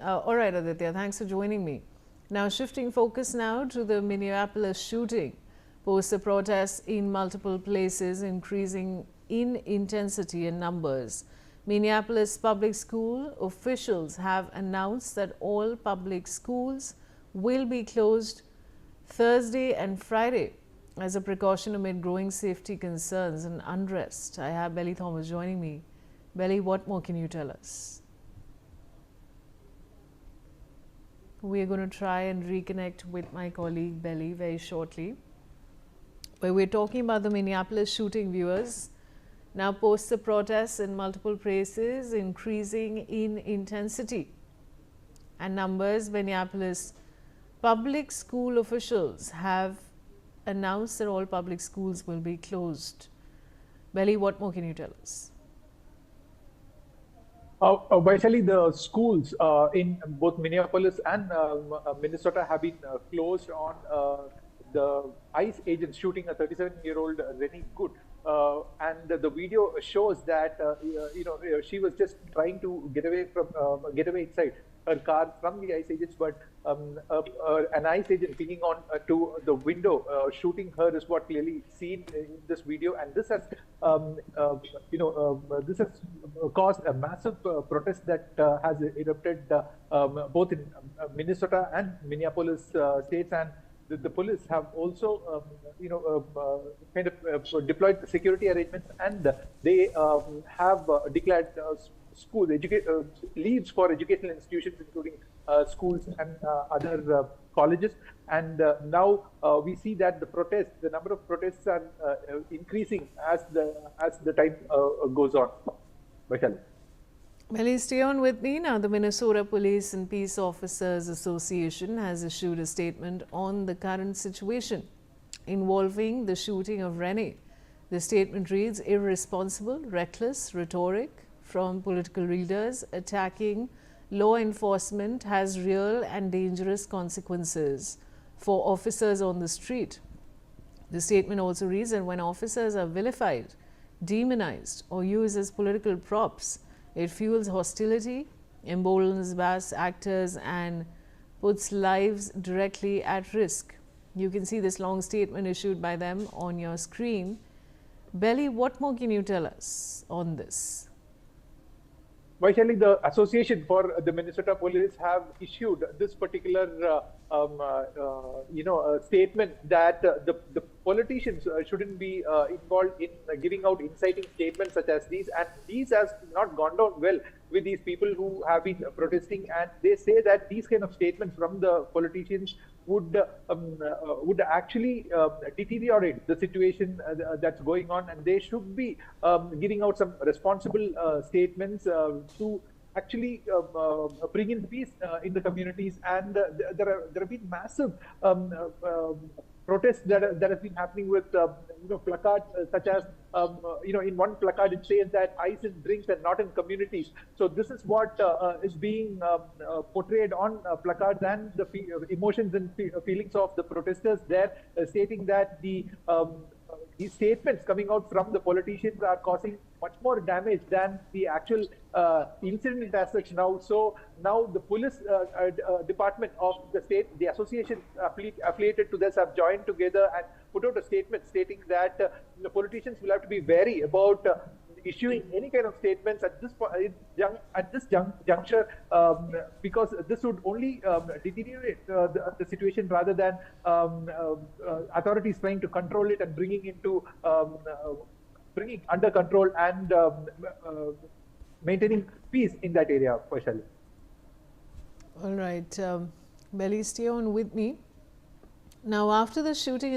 All right, Aditya, thanks for joining me. Now, shifting focus now to the Minneapolis shooting. Post the protests in multiple places, increasing in intensity and numbers. Minneapolis Public School officials have announced that all public schools will be closed Thursday and Friday as a precaution amid growing safety concerns and unrest. I have Belly Thomas joining me. Belly, what more can you tell us? We are going to try and reconnect with my colleague Belly very shortly. But we're talking about the Minneapolis shooting, viewers. Now, post the protests in multiple places, increasing in intensity and numbers, Minneapolis public school officials have announced that all public schools will be closed. Belly, what more can you tell us? Vaishali, the schools in both Minneapolis and Minnesota have been closed on the ICE agent shooting a 37-year-old Rennie Good. And the video shows that she was just trying to get away inside her car from the ICE agents, but an ICE agent pinging on to the window, shooting her is what clearly seen in this video. And this has, this has caused a massive protest that has erupted both in Minnesota and Minneapolis states, and the police have also, deployed security arrangements, and they have declared leaves for educational institutions, including schools and other colleges. And now we see that the number of protests are increasing as the time goes on. Vaishali. Well, stay on with me now. The Minnesota Police and Peace Officers Association has issued a statement on the current situation involving the shooting of Rennie. The statement reads, irresponsible, reckless rhetoric from political leaders attacking law enforcement has real and dangerous consequences for officers on the street. The statement also reads that when officers are vilified, demonized, or used as political props, it fuels hostility, emboldens mass actors, and puts lives directly at risk. You can see this long statement issued by them on your screen. Belly, what more can you tell us on this? Vaishali, the Association for the Minnesota Police have issued this particular, statement that the politicians shouldn't be involved in giving out inciting statements such as these, and these has not gone down well with these people who have been protesting, and they say that these kind of statements from the politicians would actually deteriorate the situation that's going on, and they should be giving out some responsible statements to actually bring in peace in the communities. And there have been massive protests that have been happening with placards such as in one placard it says that ice in drinks and not in communities. So this is what is being portrayed on placards, and the emotions and feelings of the protesters there, stating that these statements coming out from the politicians are causing much more damage than the actual incident as such now. So now the police department of the state, the association affiliated to this, have joined together and put out a statement stating that the politicians will have to be wary about issuing any kind of statements at this juncture, because this would only deteriorate the situation rather than authorities trying to control it and bringing under control and maintaining peace in that area. Vaishali. All right, Belly, stay on with me. Now, after the shooting